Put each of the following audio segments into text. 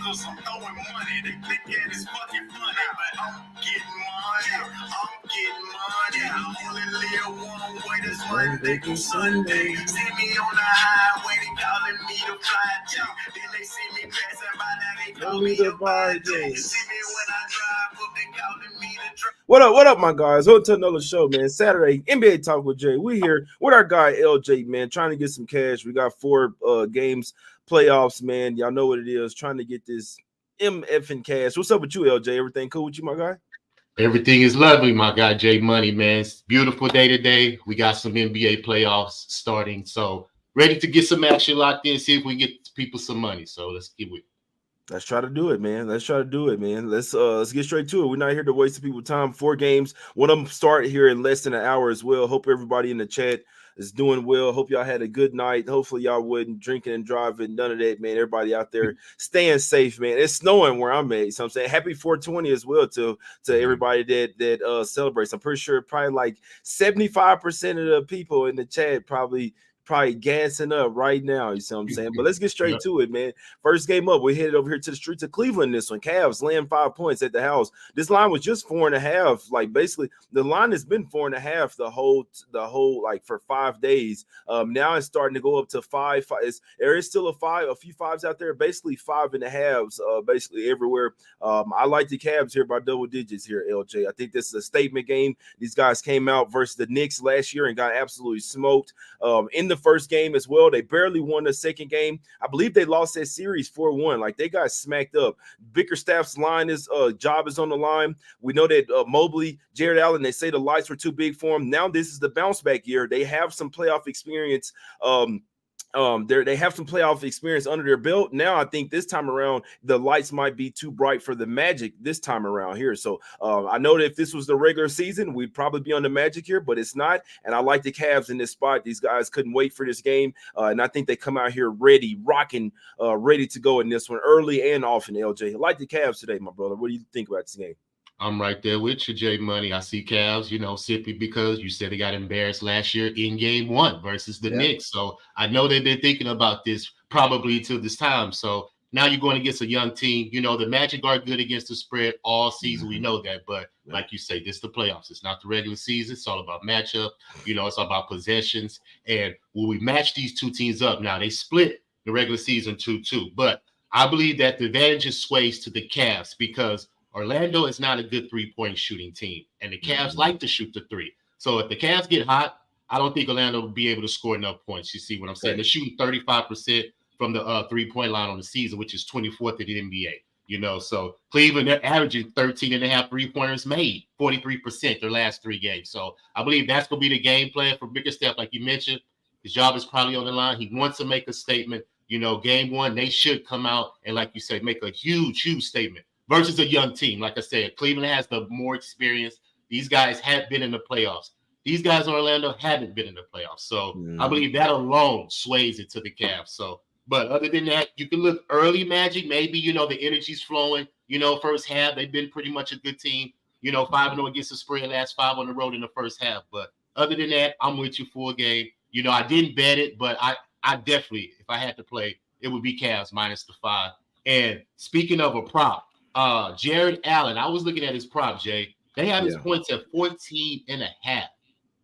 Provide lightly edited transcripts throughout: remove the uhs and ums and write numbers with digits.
Cause I'm throwing money. They think that it's fucking funny, but I'm getting money. I'm getting money. I only live one way. That's Monday through Sunday. See me on the highway, they calling me the fly J. Then they see me passing by, now they call me the bar J. See me when I drive up, they calling me the truck. What up, my guys? Welcome to another show, man. Saturday, NBA Talk with Jay. We here with our guy, LJ, man, trying to get some cash. We got 4 games, playoffs, man. Y'all know what it is, trying to get this MFing cash. What's up with you, LJ? Everything cool with you, my guy? Everything is lovely, my guy, Jay Money, man. It's a beautiful day today. We got some NBA playoffs starting, so ready to get some action locked in, see if we can get people some money. So let's get with it. Let's try to do it, man. Let's get straight to it. We're not here to waste people's time. 4 games. One of them start here in less than an hour as well. Hope everybody in the chat is doing well. Hope y'all had a good night. Hopefully y'all wasn't drinking and driving. None of that, man. Everybody out there staying safe, man. It's snowing where I'm at. So I'm saying happy 420 as well to everybody that celebrates. I'm pretty sure probably like 75% of the people in the chat probably gassing up right now. You see what I'm saying? But let's get straight to it, man. First game up, we headed over here to the streets of Cleveland. This one, Cavs laying 5 points at the house. This line was just 4.5. Like basically, the line has been 4.5 the whole like for 5 days. Now it's starting to go up to 5. There is still a few fives out there. Basically 5.5s. Basically everywhere. I like the Cavs here by double digits here, LJ. I think this is a statement game. These guys came out versus the Knicks last year and got absolutely smoked. In the first game as well, they barely won the second game. I believe they lost that series 4-1. Like they got smacked up. Bickerstaff's job is on the line. We know that Mobley, Jared Allen, they say the lights were too big for him. Now this is the bounce back year. They have some playoff experience. They have some playoff experience under their belt. Now I think this time around the lights might be too bright for the Magic this time around here. So I know that if this was the regular season, we'd probably be on the Magic here, but it's not. And I like the Cavs in this spot. These guys couldn't wait for this game, and I think they come out here ready, rocking, ready to go in this one early and often. LJ, I like the Cavs today, my brother. What do you think about this game? I'm right there with you, Jay Money. I see Cavs, simply because you said they got embarrassed last year in game 1 versus the Knicks. So I know they've been thinking about this probably till this time. So now you're going against a young team. The Magic are good against the spread all season. We know that. But like you say, this is the playoffs. It's not the regular season. It's all about matchup. It's all about possessions. And when we match these two teams up, now they split the regular season 2-2. But I believe that the advantage sways to the Cavs because Orlando is not a good three-point shooting team, and the Cavs like to shoot the three. So if the Cavs get hot, I don't think Orlando will be able to score enough points. You see what I'm saying? They're shooting 35% from the three-point line on the season, which is 24th in the NBA. So Cleveland, they're averaging 13.5 three-pointers made, 43% their last 3 games. So I believe that's going to be the game plan for Bickerstaff, like you mentioned. His job is probably on the line. He wants to make a statement. Game 1, they should come out and, like you said, make a huge, huge statement. Versus a young team. Like I said, Cleveland has the more experience. These guys have been in the playoffs. These guys in Orlando haven't been in the playoffs. So I believe that alone sways it to the Cavs. So, but other than that, you can look early Magic. Maybe, the energy's flowing. First half, they've been pretty much a good team. 5-0 against the spread, last 5 on the road in the first half. But other than that, I'm with you full game. I didn't bet it, but I definitely, if I had to play, it would be Cavs minus the 5. And speaking of a prop, Jared Allen, I was looking at his prop, Jay. They have his points at 14.5.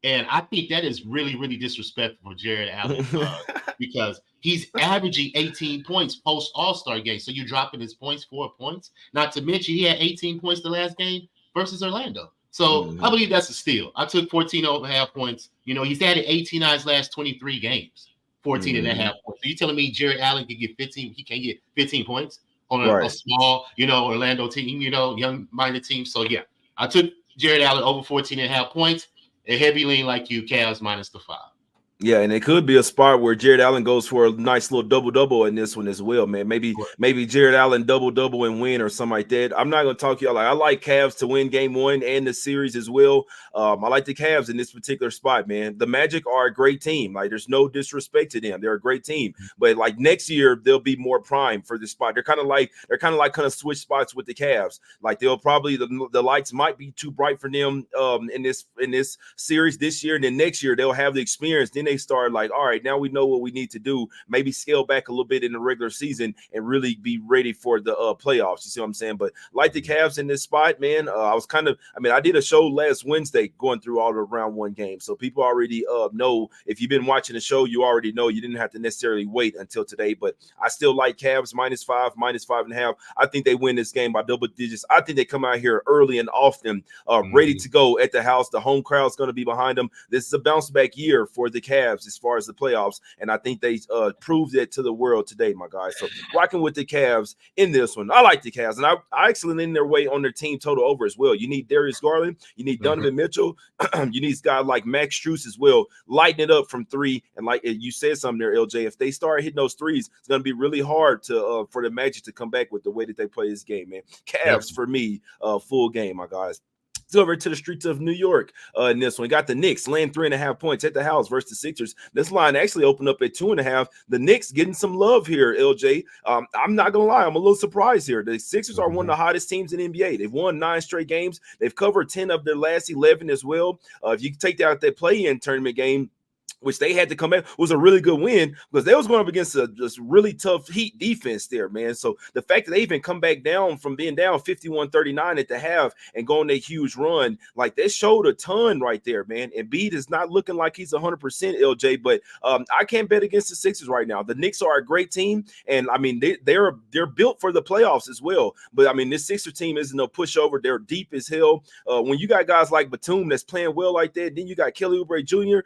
And I think that is really, really disrespectful for Jared Allen because he's averaging 18 points post All-Star game. So you're dropping his points 4 points. Not to mention he had 18 points the last game versus Orlando. So I believe that's a steal. I took 14.5 points. He's added 18 on his last 23 games, 14.5 points. So you telling me Jared Allen can get 15? He can't get 15 points? On a small, Orlando team, young-minded team. So, yeah, I took Jared Allen over 14.5 points, a heavy lean like you, Cavs minus the 5. Yeah, and it could be a spot where Jared Allen goes for a nice little double-double in this one as well, man. Maybe Jared Allen double-double and win or something like that. I'm not going to talk to y'all. I like Cavs to win game 1 and the series as well. I like the Cavs in this particular spot, man. The Magic are a great team. Like, there's no disrespect to them. They're a great team. But, like, next year, they'll be more prime for this spot. They're kind of switch spots with the Cavs. Like, they'll probably the lights might be too bright for them in this series this year, and then next year they'll have the experience. Then they start like, all right, now we know what we need to do. Maybe scale back a little bit in the regular season and really be ready for the playoffs. You see what I'm saying? But like the Cavs in this spot, man, I did a show last Wednesday going through all the round one games. So people already know. If you've been watching the show, you already know. You didn't have to necessarily wait until today. But I still like Cavs -5, -5.5. I think they win this game by double digits. I think they come out here early and often, ready to go at the house. The home crowd's going to be behind them. This is a bounce back year for the Cavs as far as the playoffs, and I think they proved it to the world today, my guys. So rocking with the Cavs in this one. I like the Cavs, and I actually lean their way on their team total over as well. You need Darius Garland, you need Donovan Mitchell, you need guys like Max Strus as well, lighting it up from three. And like you said something there, LJ, if they start hitting those threes, it's going to be really hard to for the Magic to come back with the way that they play this game, man. Cavs for me, full game, my guys. Let's go over to the streets of New York in this one. Got the Knicks laying 3.5 points at the house versus the Sixers. This line actually opened up at 2.5. The Knicks getting some love here, LJ. I'm not going to lie. I'm a little surprised here. The Sixers are one of the hottest teams in the NBA. They've won 9 straight games. They've covered 10 of their last 11 as well. If you take out that play-in tournament game, which they had to come back, was a really good win because they was going up against this really tough Heat defense there, man. So the fact that they even come back down from being down 51-39 at the half and go on a huge run, like that showed a ton right there, man. And Embiid is not looking like he's 100%, LJ, but I can't bet against the Sixers right now. The Knicks are a great team, and I mean they're built for the playoffs as well. But I mean this Sixers team isn't no pushover. They're deep as hell. When you got guys like Batum that's playing well like that, then you got Kelly Oubre Jr.,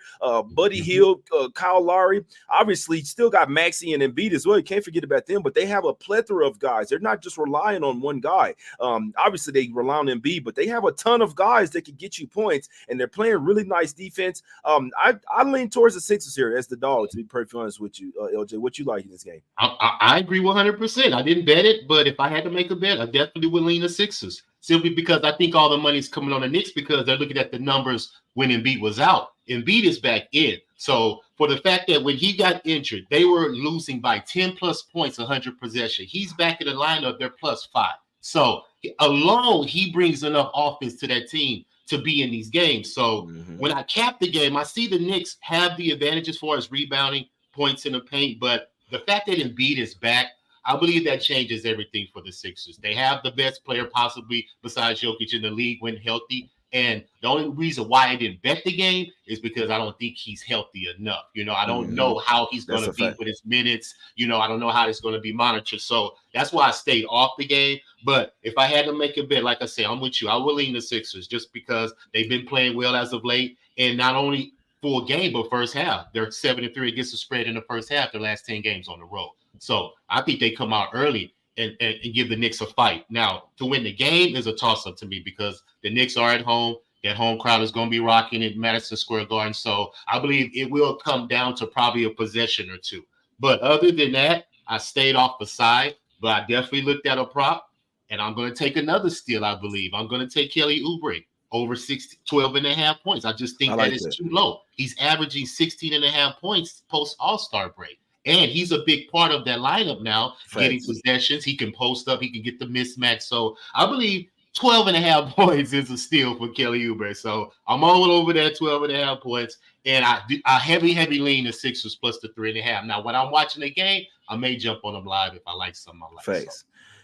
Buddy Hield, Kyle Lowry, obviously still got Maxey and Embiid as well. You can't forget about them, but they have a plethora of guys. They're not just relying on one guy. Obviously they rely on Embiid, but they have a ton of guys that can get you points, and they're playing really nice defense. I lean towards the Sixers here as the dog, to be perfectly honest with you, LJ. What you like in this game? I agree 100%. I didn't bet it, but if I had to make a bet, I definitely would lean the Sixers, simply because I think all the money's coming on the Knicks because they're looking at the numbers when Embiid was out. Embiid is back in. So for the fact that when he got injured, they were losing by 10 plus points, 100 possession. He's back in the lineup, they're +5. So alone, he brings enough offense to that team to be in these games. So when I cap the game, I see the Knicks have the advantage as far as rebounding, points in the paint. But the fact that Embiid is back, I believe that changes everything for the Sixers. They have the best player possibly besides Jokic in the league when healthy. And the only reason why I didn't bet the game is because I don't think he's healthy enough. I don't know how he's going to be with his minutes. I don't know how it's going to be monitored. So that's why I stayed off the game. But if I had to make a bet, like I said, I'm with you. I will lean the Sixers just because they've been playing well as of late. And not only full game, but first half. They're 7-3 against the spread in the first half, the last 10 games on the road. So I think they come out early and give the Knicks a fight. Now, to win the game is a toss-up to me because the Knicks are at home. That home crowd is going to be rocking at Madison Square Garden. So I believe it will come down to probably a possession or two. But other than that, I stayed off the side. But I definitely looked at a prop, and I'm going to take another steal, I believe. I'm going to take Kelly Oubre over 12.5 points. I just think that is too low. He's averaging 16.5 points post All-Star break. And he's a big part of that lineup now, getting possessions. He can post up. He can get the mismatch. So I believe 12.5 points is a steal for Kelly Oubre. So I'm all over that 12.5 points. And I heavy lean the Sixers plus the 3.5. Now, when I'm watching the game, I may jump on them live if I like something I like. Facts.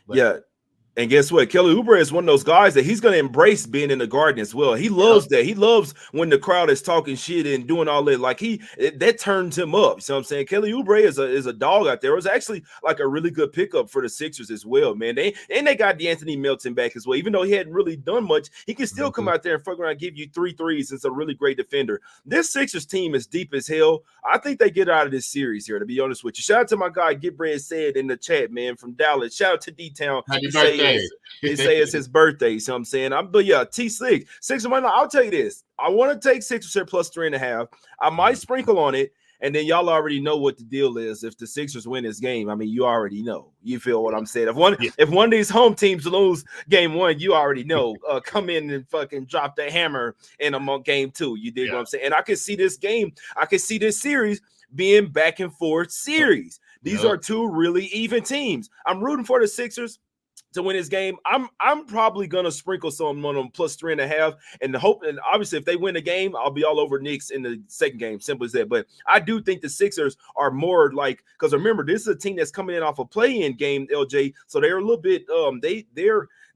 Yeah. And guess what? Kelly Oubre is one of those guys that he's going to embrace being in the Garden as well. He loves that. He loves when the crowd is talking shit and doing all that. Like that turns him up. You know what I'm saying? Kelly Oubre is a dog out there. It was actually like a really good pickup for the Sixers as well, man. They got DeAnthony Melton back as well. Even though he hadn't really done much, he can still come out there and fuck around and give you 3 threes. It's a really great defender. This Sixers team is deep as hell. I think they get out of this series here, to be honest with you. Shout out to my guy Get Bread said in the chat, man, from Dallas. Shout out to D-Town. Happy birthday. They say it's his birthday, so I'm saying T6. Sixers money. I'll tell you this. I want to take Sixers here plus 3.5. I might sprinkle on it, and then y'all already know what the deal is. If the Sixers win this game, I mean, you already know. You feel what I'm saying? If one of these home teams lose game 1, you already know. Come in and fucking drop the hammer in game 2. You dig what I'm saying? And I can see this game. I can see this series being back and forth series. These are two really even teams. I'm rooting for the Sixers. to win this game. I'm probably gonna sprinkle some on them plus 3.5, and hope. And obviously, if they win the game, I'll be all over Knicks in the second game. Simple as that. But I do think the Sixers are more like, because remember, this is a team that's coming in off a play-in game, LJ. So they're a little bit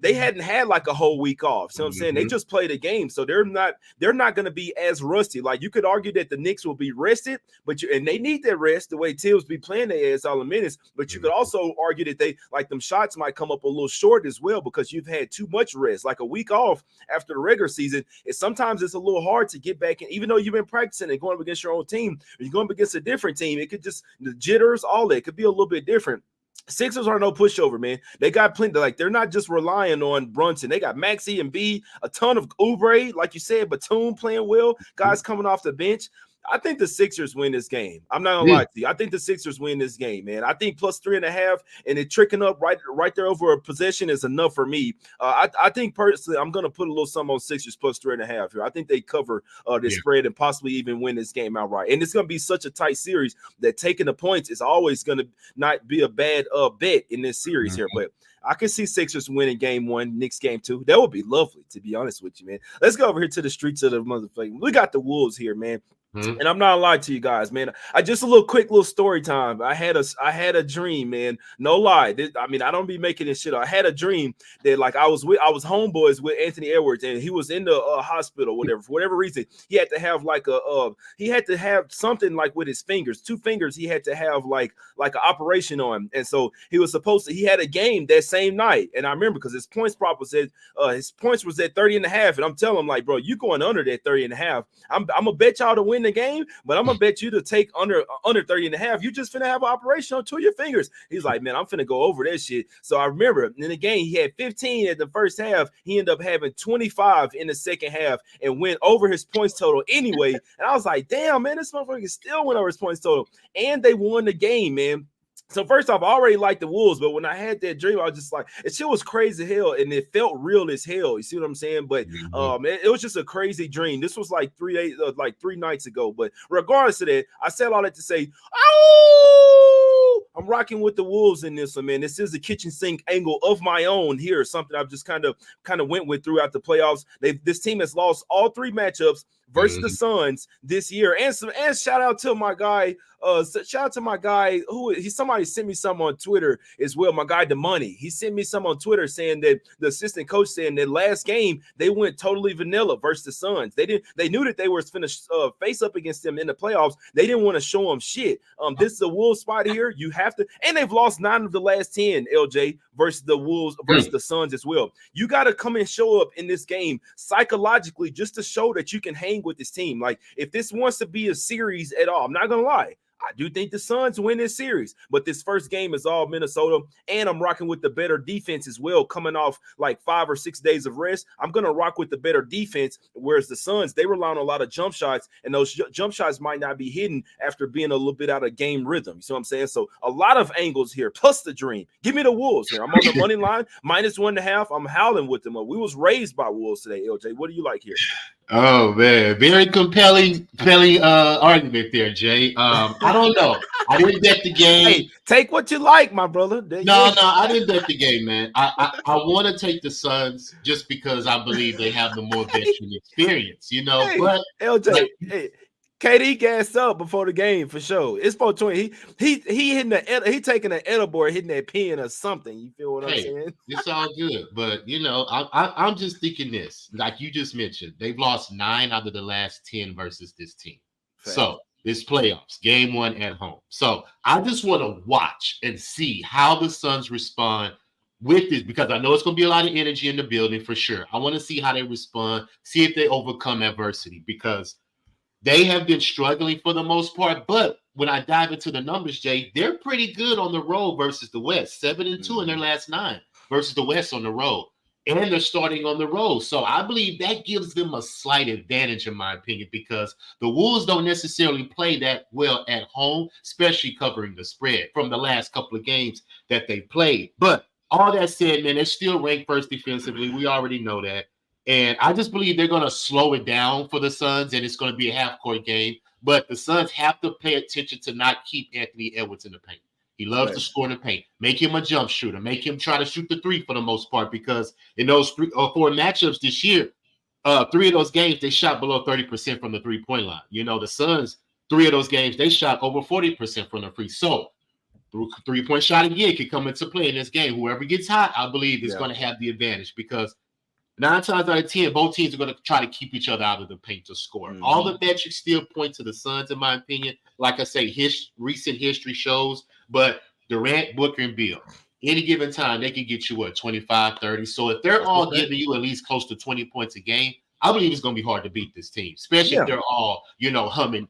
they hadn't had like a whole week off. So I'm saying they just played a game, so they're not going to be as rusty. Like you could argue that the Knicks will be rested, and they need that rest the way Tibbs be playing their ass all the minutes. But you could also argue that they like them shots might come up a little short as well because you've had too much rest. Like a week off after the regular season, sometimes it's a little hard to get back in, even though you've been practicing and going up against your own team. You're going up against a different team. It could just the jitters, all that could be a little bit different. Sixers are no pushover, man. They got plenty. Like they're not just relying on Brunson. They got Maxey and B, a ton of Oubre, like you said, Batum playing well. Guys coming off the bench. I think the Sixers win this game. I'm not gonna lie to you. I think the Sixers win this game, man. I think plus 3.5 and it tricking up right there over a possession is enough for me. I think personally, I'm gonna put a little something on Sixers plus 3.5 here. I think they cover this spread and possibly even win this game outright. And it's gonna be such a tight series that taking the points is always gonna not be a bad bet in this series here. But I can see Sixers winning game 1, Knicks game 2. That would be lovely, to be honest with you, man. Let's go over here to the streets of the motherfucking. We got the Wolves here, man. And I'm not lying to you guys, man. I just a quick little story time. I had a dream, man. No lie. I don't be making this shit up. I had a dream that like I was homeboys with Anthony Edwards, and he was in the hospital, whatever. For whatever reason, he had to have like he had to have something like with his fingers, 2 fingers. He had to have like an operation on, and so he was supposed to. He had a game that same night, and I remember because his points prop was at his points was at 30.5, and I'm telling him like, bro, you going under that 30.5. I'm gonna bet y'all to win the game, but I'm gonna bet you to take under 30.5. You just finna have an operation on 2 of your fingers. He's like, man, I'm finna go over that shit. So I remember in the game, he had 15 at the first half. He ended up having 25 in the second half and went over his points total anyway. And I was like, damn, man, this motherfucker still went over his points total. And they won the game, man. So first off, I already liked the Wolves, but when I had that dream, I was just like, it shit was crazy as hell, and it felt real as hell. You see what I'm saying? But it was just a crazy dream. This was like 3 days, like 3 nights ago. But regardless of that, I said all that to say, oh, I'm rocking with the Wolves in this one, man. This is a kitchen sink angle of my own here, something I've just kind of went with throughout the playoffs. This team has lost all 3 matchups versus the Suns this year. And shout out to my guy. Shout out to my guy somebody sent me some on Twitter as well. My guy, the money. He sent me some on Twitter saying that the assistant coach saying that last game they went totally vanilla versus the Suns. They knew that they were finished face up against them in the playoffs. They didn't want to show them shit. This is a Wolves spot here. You have to, and they've lost 9 of the last 10, LJ, versus the Wolves versus the Suns as well. You got to come and show up in this game psychologically just to show that you can hang with this team. Like if this wants to be a series at all, I'm not gonna lie, I do think the Suns win this series, but this first game is all Minnesota, and I'm rocking with the better defense as well, coming off like 5 or 6 days of rest. I'm going to rock with the better defense, whereas the Suns, they rely on a lot of jump shots, and those jump shots might not be hidden after being a little bit out of game rhythm. You see what I'm saying? So a lot of angles here, plus the dream. Give me the Wolves here. I'm on the money line, -1.5. I'm howling with them. We was raised by Wolves today, LJ. What do you like here? Oh man, very compelling argument there, Jay. I don't know. I didn't bet the game. Hey, take what you like, my brother. No, I didn't bet the game, man. I want to take the Suns just because I believe they have the more veteran experience, you know. Hey, but LJ, hey, KD gassed up before the game for sure. It's 420. He hitting he taking an edible, hitting that pin or something. You feel what I'm saying? It's all good, but you know, I'm just thinking this, like you just mentioned, they've lost 9 out of the last 10 versus this team. Fact. So it's playoffs, game 1 at home. So I just want to watch and see how the Suns respond with this, because I know it's going to be a lot of energy in the building for sure. I want to see how they respond, see if they overcome adversity, because they have been struggling for the most part. But when I dive into the numbers, Jay, they're pretty good on the road versus the West. 7-2 in their last 9 versus the West on the road. And they're starting on the road. So I believe that gives them a slight advantage, in my opinion, because the Wolves don't necessarily play that well at home, especially covering the spread from the last couple of games that they played. But all that said, man, they're still ranked first defensively. We already know that. And I just believe they're going to slow it down for the Suns, and it's going to be a half-court game. But the Suns have to pay attention to not keep Anthony Edwards in the paint. He loves to score in the paint. Make him a jump shooter. Make him try to shoot the three for the most part, because in those 3 or 4 matchups this year, 3 of those games, they shot below 30% from the three-point line. The Suns, 3 of those games, they shot over 40% from the free. So three-point shot again can come into play in this game. Whoever gets hot, I believe, is going to have the advantage, because 9 times out of 10, both teams are going to try to keep each other out of the paint to score. Mm-hmm. All the metrics still point to the Suns, in my opinion. Like I say, recent history shows, but Durant, Booker, and Beal, any given time, they can get you, 25, 30. So if they're all giving you at least close to 20 points a game, I believe it's going to be hard to beat this team, especially if they're all, humming,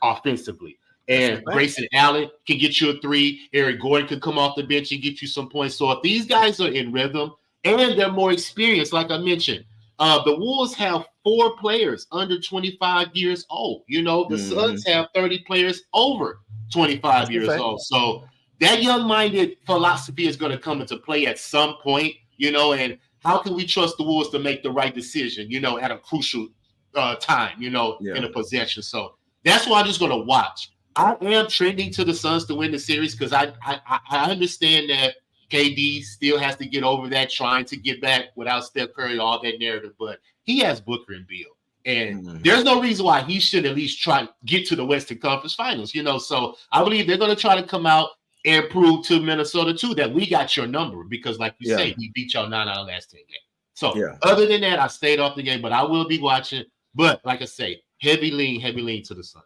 offensively. And Grayson Allen can get you a 3. Eric Gordon could come off the bench and get you some points. So if these guys are in rhythm, and they're more experienced, like I mentioned. The Wolves have 4 players under 25 years old. The Suns have 30 players over 25 years old. So that young-minded philosophy is going to come into play at some point, and how can we trust the Wolves to make the right decision, at a crucial time, in a possession. So that's why I'm just going to watch. I am trending to the Suns to win the series, because I understand that KD still has to get over that, trying to get back without Steph Curry, all that narrative. But he has Booker and Beal. And there's no reason why he should at least try to get to the Western Conference Finals, So I believe they're going to try to come out and prove to Minnesota, too, that we got your number. Because, like you say, we beat y'all 9 out of the last 10 games. So other than that, I stayed off the game. But I will be watching. But, like I say, heavy lean to the Suns.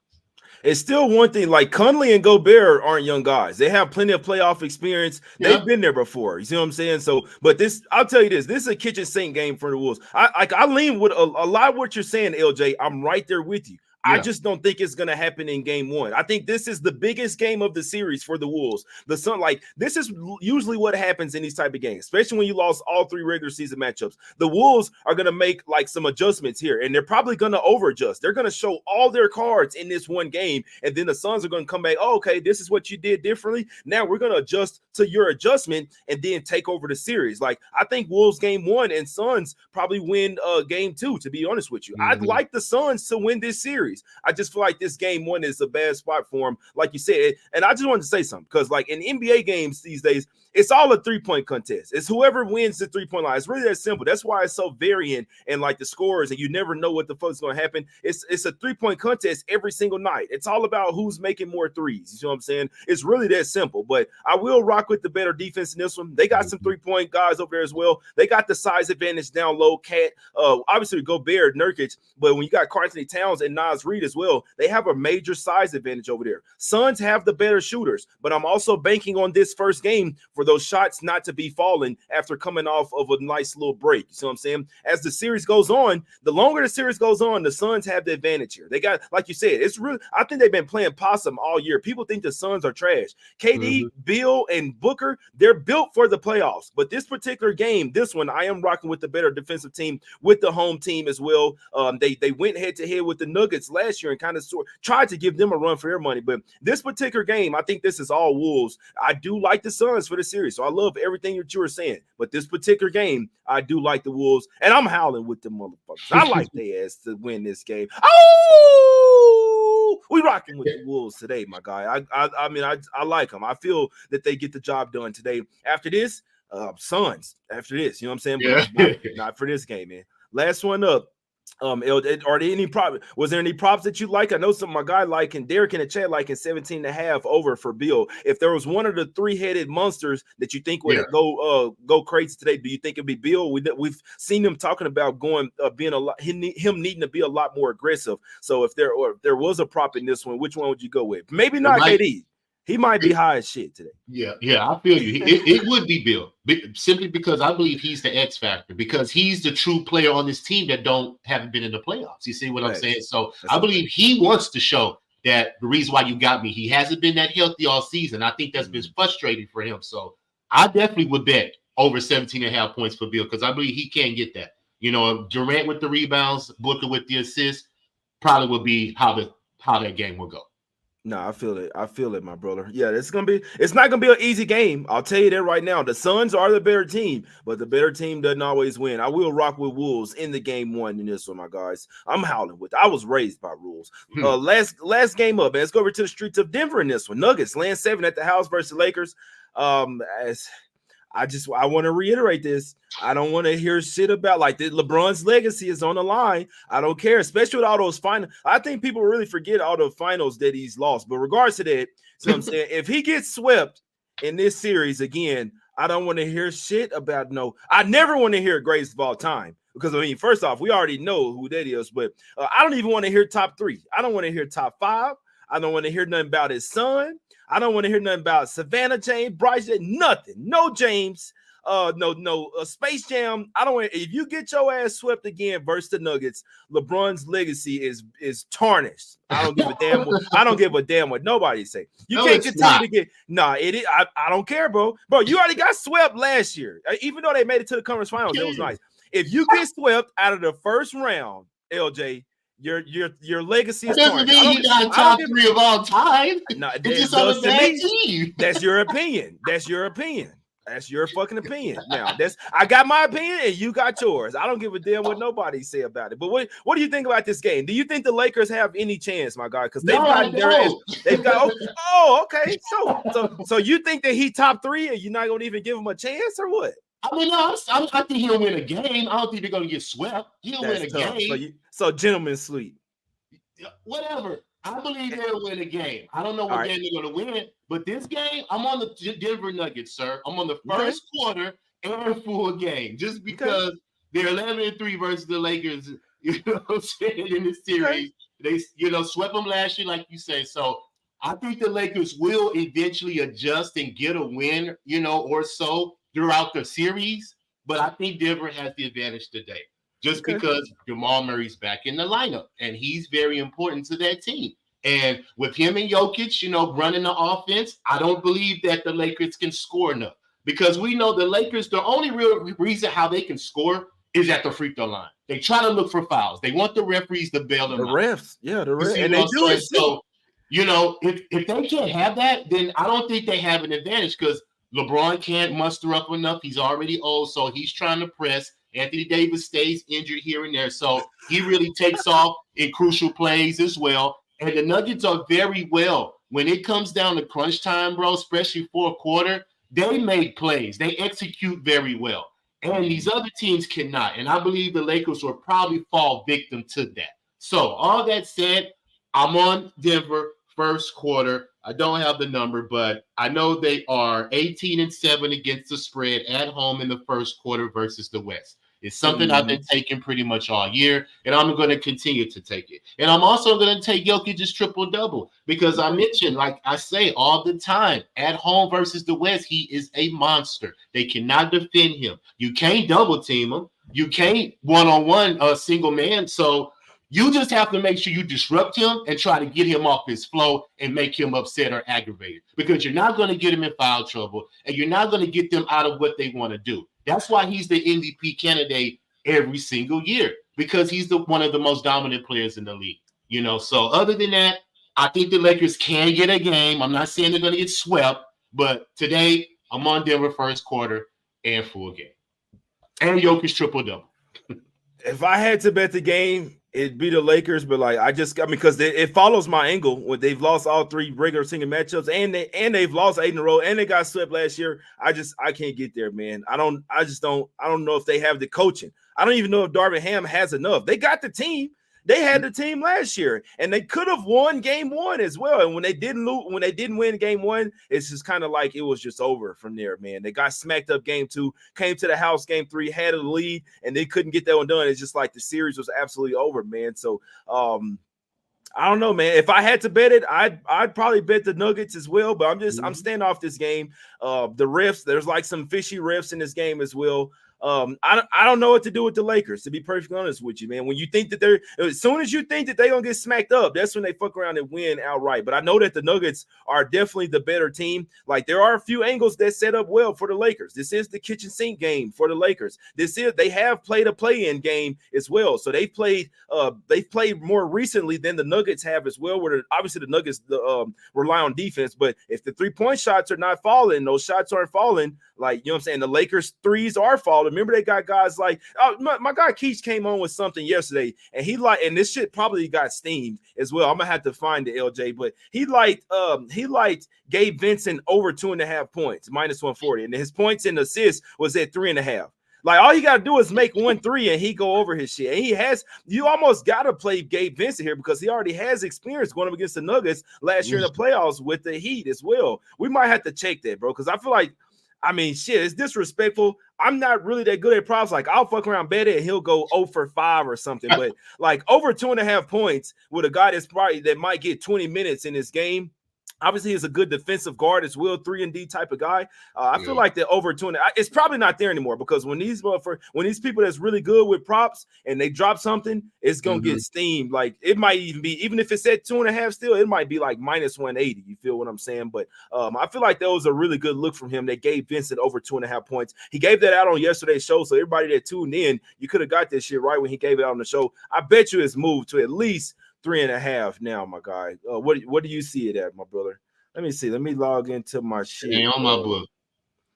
It's still one thing, like Conley and Gobert aren't young guys. They have plenty of playoff experience. They've been there before. You see what I'm saying? So, but I'll tell you this is a kitchen sink game for the Wolves. I lean with a lot of what you're saying, LJ. I'm right there with you. I just don't think it's going to happen in game 1. I think this is the biggest game of the series for the Wolves. This is usually what happens in these type of games, especially when you lost all 3 regular season matchups. The Wolves are going to make some adjustments here, and they're probably going to over-adjust. They're going to show all their cards in this one game, and then the Suns are going to come back, okay, this is what you did differently. Now we're going to adjust to your adjustment and then take over the series. I think Wolves game 1 and Suns probably win game 2, to be honest with you. I'd like the Suns to win this series. I just feel like this game 1 is a bad spot for him, like you said. And I just wanted to say something, because in NBA games these days, it's all a 3-point contest. It's whoever wins the 3-point line. It's really that simple. That's why it's so varying and the scores, and you never know what the fuck's going to happen. It's a 3-point contest every single night. It's all about who's making more threes. You know what I'm saying? It's really that simple. But I will rock with the better defense in this one. They got some 3-point guys over there as well. They got the size advantage down low. Obviously Gobert, Nurkic, but when you got Karl-Anthony Towns and Naz Reid as well, they have a major size advantage over there. Suns have the better shooters, but I'm also banking on this first game for those shots not to be falling after coming off of a nice little break. You see what I'm saying? As the series goes on, the longer the series goes on, the Suns have the advantage here. They got, like you said, I think they've been playing possum all year. People think the Suns are trash. KD, Beal, and Booker, they're built for the playoffs. But this particular game, this one, I am rocking with the better defensive team, with the home team as well. They went head-to-head with the Nuggets last year and kind of tried to give them a run for their money. But this particular game, I think this is all Wolves. I do like the Suns for the series, so I love everything that you were saying. But this particular game, I do like the Wolves, and I'm howling with the motherfuckers. I like their ass to win this game. Oh, we rocking with the Wolves today, my guy. I mean, I like them. I feel that they get the job done today. After this, Suns. After this, you know what I'm saying? But not for this game, man. Last one up. Are there any props? Was there any props that you like? I know some of my guy like, and Derek in the chat like in 17.5 over for Bill. If there was one of the 3-headed monsters that you think would go crazy today, do you think it'd be Bill? We've seen him talking about going being a lot, him needing to be a lot more aggressive. So if there was a prop in this one, which one would you go with? Maybe not KD. He might be high as shit today. Yeah, I feel you. It would be Bill, simply because I believe he's the X factor, because he's the true player on this team that haven't been in the playoffs. You see what I'm saying? So I believe he wants to show that the reason why you got me, he hasn't been that healthy all season. I think that's been frustrating for him. So I definitely would bet over 17.5 points for Bill, because I believe he can get that. Durant with the rebounds, Booker with the assists, probably would be how that game will go. No, I feel it. I feel it, my brother. Yeah, it's not gonna be an easy game. I'll tell you that right now. The Suns are the better team, but the better team doesn't always win. I will rock with Wolves in the game one in this one, my guys. I'm howling with. I was raised by rules. Last game up, man. Let's go over to the streets of Denver in this one. Nuggets land 7 at the house versus Lakers. As I want to reiterate this. I don't want to hear shit about like LeBron's legacy is on the line. I don't care, especially with all those finals. I think people really forget all the finals that he's lost. But regards to that, so I'm saying if he gets swept in this series again, I don't want to hear shit about I never want to hear greatest of all time. Because I mean, first off, we already know who that is, but I don't even want to hear top 3. I don't want to hear top 5. I don't want to hear nothing about his son. I don't want to hear nothing about Savannah James, Bryce, nothing. No James, no Space Jam. I don't want. If you get your ass swept again versus the Nuggets, LeBron's legacy is tarnished. I don't give a damn. I don't give a damn what nobody say. You can't continue to get. Nah, it is. I don't care, bro. Bro, you already got swept last year. Even though they made it to the conference finals, it was nice. If you get swept out of the first round, LJ. Your legacy is doesn't mean you got top 3 of all time. No, it's just on a bad team. That's your opinion. That's your opinion. That's your fucking opinion. Now, I got my opinion and you got yours. I don't give a damn what nobody say about it. But what do you think about this game? Do you think the Lakers have any chance, my God? Because they've got okay. So you think that he top 3 and you're not gonna even give him a chance or what? I mean, I think he'll win a game. I don't think they're gonna get swept. He'll win a game. So gentlemen sleep. Whatever. I believe they'll win a game. I don't know what game they're gonna win, but this game, I'm on the Denver Nuggets, sir. I'm on the first quarter and full game, just because they're 11-3 versus the Lakers. You know what I'm saying? In this series, they swept them last year, like you say. So I think the Lakers will eventually adjust and get a win, or so throughout the series, but I think Denver has the advantage today just because Jamal Murray's back in the lineup and he's very important to that team. And with him and Jokic, running the offense, I don't believe that the Lakers can score enough because we know the Lakers, the only real reason how they can score is at the free throw line. They try to look for fouls. They want the referees to bail them out. The refs. Yeah, the refs. And they do it. So, if they can't have that, then I don't think they have an advantage because LeBron can't muster up enough. He's already old, so he's trying to press. Anthony Davis stays injured here and there, so he really takes off in crucial plays as well. And the Nuggets are very well. When it comes down to crunch time, bro, especially fourth quarter, they make plays. They execute very well. And these other teams cannot. And I believe the Lakers will probably fall victim to that. So all that said, I'm on Denver first quarter. I don't have the number, but I know they are 18-7 against the spread at home in the first quarter versus the West. It's something I've been taking pretty much all year, and I'm going to continue to take it. And I'm also going to take Jokic's triple-double because I mentioned, like I say all the time, at home versus the West, he is a monster. They cannot defend him. You can't double-team him. You can't one-on-one single man. So you just have to make sure you disrupt him and try to get him off his flow and make him upset or aggravated because you're not going to get him in foul trouble and you're not going to get them out of what they want to do. That's why he's the MVP candidate every single year because he's one of the most dominant players in the league. So other than that, I think the Lakers can get a game. I'm not saying they're going to get swept, but today I'm on Denver first quarter and full game. And Jokic triple-double. If I had to bet the game, it'd be the Lakers, but because it follows my angle when they've lost all 3 regular season matchups and they've lost 8 in a row and they got swept last year. I can't get there, man. I don't know if they have the coaching. I don't even know if Darvin Ham has enough. They got the team. They had the team last year, and they could have won game 1 as well. And when they didn't win game 1, it's just kind of like it was just over from there, man. They got smacked up game 2, came to the house game 3, had a lead, and they couldn't get that one done. It's just like the series was absolutely over, man. So I don't know, man. If I had to bet it, I'd probably bet the Nuggets as well. But I'm staying off this game. The refs, there's like some fishy refs in this game as well. I don't know what to do with the Lakers, to be perfectly honest with you, man. When you think that they're, as soon as you think that they're gonna get smacked up, that's when they fuck around and win outright. But I know that the Nuggets are definitely the better team. Like, there are a few angles that set up well for the Lakers. This is the kitchen sink game for the Lakers. They have played a play-in game as well. So they've played more recently than the Nuggets have as well. Where obviously the Nuggets rely on defense, but if the 3-point shots are not falling, those shots aren't falling. Like, you know what I'm saying? The Lakers threes are falling. Remember, they got guys like, my guy Keach came on with something yesterday, and and this shit probably got steamed as well. I'm gonna have to find the LJ, but he liked Gabe Vincent over 2.5 points, -140, and his points and assists was at 3.5. Like, all you got to do is make 1 3 and he go over his shit. And you almost got to play Gabe Vincent here because he already has experience going up against the Nuggets last year in the playoffs with the Heat as well. We might have to check that, bro, because I feel like, I mean, shit, it's disrespectful. I'm not really that good at props. Like, I'll fuck around bet it and he'll go 0 for 5 or something. But like, over 2.5 points with a guy that might get 20 minutes in this game. Obviously, he's a good defensive guard as well, 3-and-D type of guy. I feel like that over 2.5, it's probably not there anymore because when these people that's really good with props and they drop something, it's gonna get steamed. Like, it might even if it's at 2.5 still, it might be like -180. You feel what I'm saying? But I feel like that was a really good look from him. They gave Vincent over 2.5 points. He gave that out on yesterday's show, so everybody that tuned in, you could have got this shit right when he gave it out on the show. I bet you it's moved to at least 3.5 now, my guy. What do you see it at, my brother? Let me see. Let me log into my shit. It ain't on my book.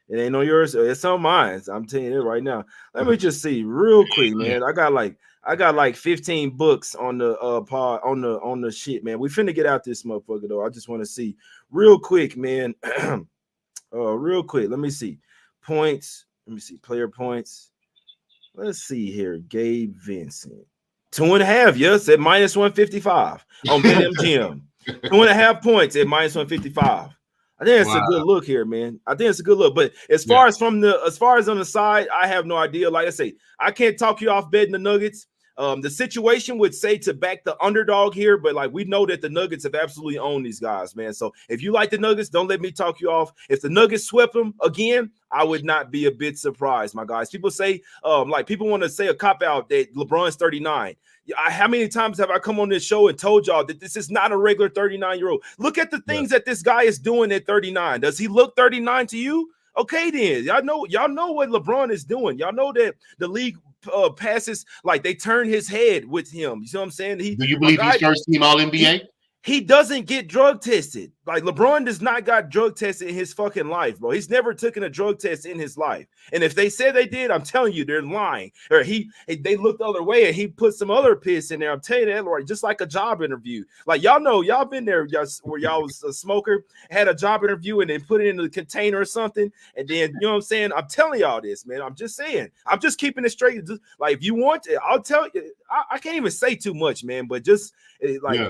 It ain't on yours. It's on mine. I'm telling you it right now. Let me just see real quick, man. I got like 15 books on the pod on the shit, man. We finna get out this motherfucker though. I just want to see real quick, man. Real quick. Let me see points. Let me see player points. Let's see here. Gabe Vincent. 2.5, yes, at -155 on BetMGM. 2.5 points at -155. I think it's a good look here, man. I think it's a good look. But as far as on the side, I have no idea. Like I say, I can't talk you off betting the Nuggets. The situation would say to back the underdog here, but like, we know that the Nuggets have absolutely owned these guys, man. So if you like the Nuggets, don't let me talk you off. If the Nuggets swept them again, I would not be a bit surprised, my guys. People say, like, people want to say a cop out that LeBron's 39. How many times have I come on this show and told y'all that this is not a regular 39-year-old? Look at the things that this guy is doing at 39. Does he look 39 to you? Okay, then y'all know what LeBron is doing. Y'all know that the league passes, like, they turn his head with him. You see what I'm saying? Do you believe he's first team All-NBA? He doesn't get drug tested. Like, LeBron does not got drug tested in his fucking life, bro. He's never taken a drug test in his life. And if they said they did, I'm telling you, they're lying. Or they looked the other way and he put some other piss in there. I'm telling you that, Lord, just like a job interview. Like, y'all know, y'all been there where y'all was a smoker, had a job interview and then put it in the container or something. And then, you know what I'm saying? I'm telling y'all this, man. I'm just saying. I'm just keeping it straight. Just, like, if you want to, I'll tell you. I can't even say too much, man, but just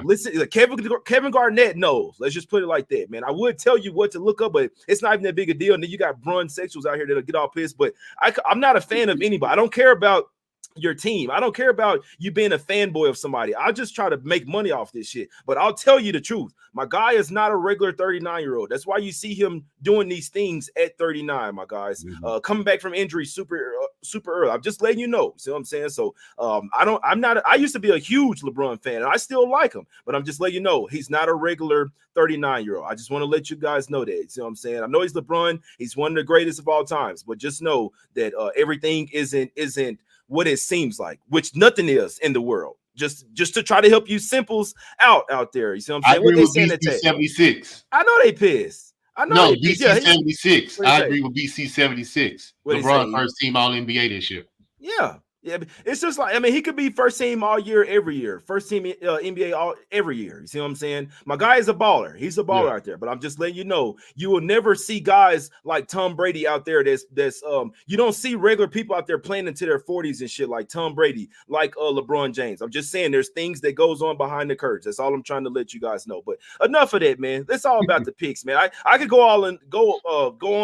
listen. Like, Kevin Garnett knows. Let's just put it like that, man. I would tell you what to look up, but it's not even that big a deal. And then you got brun sexuals out here that'll get all pissed. But I'm not a fan of anybody. I don't care about your team. I don't care about you being a fanboy of somebody. I just try to make money off this shit. But I'll tell you the truth. My guy is not a regular 39-year-old. That's why you see him doing these things at 39, my guys. Coming back from injury super early. I'm just letting you know. See what I'm saying? So I used to be a huge LeBron fan, and I still like him, but I'm just letting you know he's not a regular 39-year-old. I just want to let you guys know that. See what I'm saying? I know he's LeBron. He's one of the greatest of all times, but just know that everything isn't what it seems like, which nothing is in the world. Just to try to help you simples out there. You see what I'm saying? I agree with BC 76. I know they pissed. I know no, BC 76. I agree with BC 76. LeBron first team All-NBA this year. Yeah. Yeah, it's just like, I mean, he could be first team all year, every year. First team NBA every year. You see what I'm saying? My guy is a baller. He's a baller out there. But I'm just letting you know, you will never see guys like Tom Brady out there. That's you don't see regular people out there playing into their 40s and shit like Tom Brady, like LeBron James. I'm just saying, there's things that goes on behind the curtains. That's all I'm trying to let you guys know. But enough of that, man. It's all about the picks, man. I could go on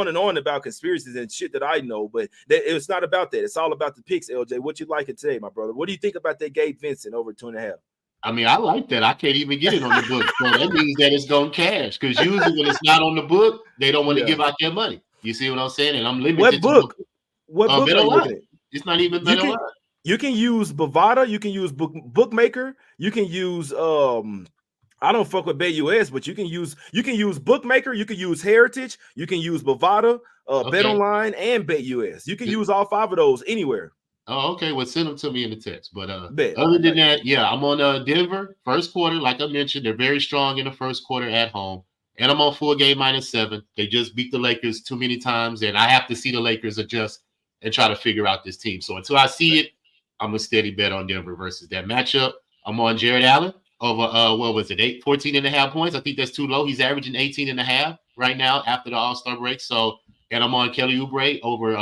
and on about conspiracies and shit that I know, but it's not about that. It's all about the picks, LJ. What you like it today, my brother? What do you think about that Gabe Vincent over 2.5? I mean, I like that. I can't even get it on the book. So that means that it's going to cash, because usually when it's not on the book, they don't want to give out their money. You see what I'm saying? And I'm limited. What book? What book Bet are you looking Online. at? It's not even You Bet can Online. you can use Bovada, you can use Bookmaker, you can use I don't fuck with BetUS, but you can use Bookmaker, you can use Heritage, you can use Bovada, Bet Okay. Online, and BetUS. You can use all 5 of those anywhere. Oh, okay. Well, send them to me in the text. But Bet. other I than got you. that, yeah, I'm on Denver first quarter. Like I mentioned, they're very strong in the first quarter at home, and I'm on full game -7. They just beat the Lakers too many times, and I have to see the Lakers adjust and try to figure out this team. So until I see it, I'm a steady bet on Denver versus that matchup. I'm on Jared Allen over what was it, 14.5 points. I think that's too low. He's averaging 18.5 right now after the All-Star break. So, and I'm on Kelly Oubre over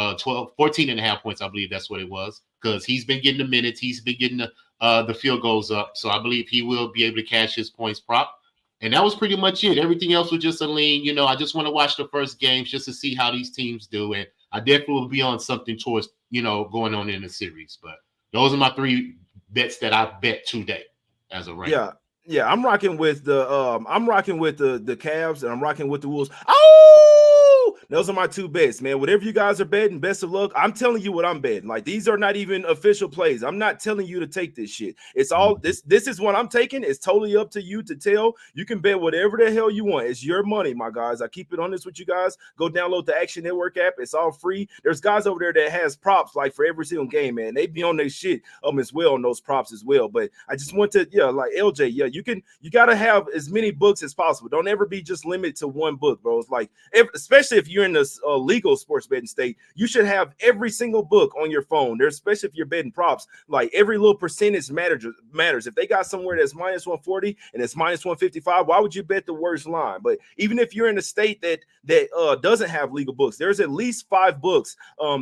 14.5 points. I believe that's what it was, because he's been getting the minutes. He's been getting the field goals up. So I believe he will be able to cash his points prop. And that was pretty much it. Everything else was just a lean. You know, I just want to watch the first games just to see how these teams do. And I definitely will be on something towards, going on in the series. But those are my 3 bets that I bet today as of right now. Yeah, I'm rocking with the the Cavs, and I'm rocking with the Wolves. Oh, those are my 2 bets, man. Whatever you guys are betting, best of luck. I'm telling you what I'm betting. Like, these are not even official plays. I'm not telling you to take this shit. It's all this is what I'm taking. It's totally up to you to tell. You can bet whatever the hell you want. It's your money, my guys. I keep it honest with you guys. Go download the Action Network app. It's all free. There's guys over there that has props like for every single game, man. They be on their shit as well on those props as well. But I just want to, like LJ, you got to have as many books as possible. Don't ever be just limited to one book, bro. It's like, especially if you're in this legal sports betting state, you should have every single book on your phone. There's, especially if you're betting props, like every little percentage matters. If they got somewhere that's -140 and it's -155, why would you bet the worst line? But even if you're in a state that doesn't have legal books, there's at least 5 books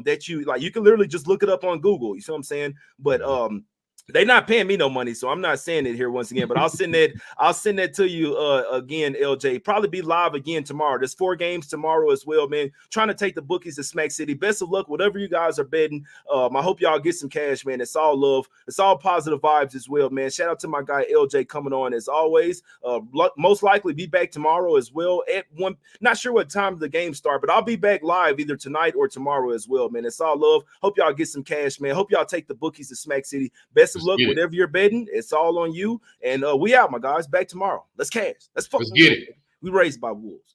that you can literally just look it up on Google. You see what I'm saying? But they're not paying me no money, so I'm not saying it here once again. But I'll send that to you again, LJ. Probably be live again tomorrow. There's 4 games tomorrow as well, man. Trying to take the bookies to Smack City. Best of luck, whatever you guys are betting. I hope y'all get some cash, man. It's all love. It's all positive vibes as well, man. Shout out to my guy LJ coming on as always. Most likely be back tomorrow as well at 1. Not sure what time the game start, but I'll be back live either tonight or tomorrow as well, man. It's all love. Hope y'all get some cash, man. Hope y'all take the bookies to Smack City. Best of luck, whatever you're betting. It's all on you. And we out, my guys. Back tomorrow. Let's cash. Let's get it. We raised by wolves.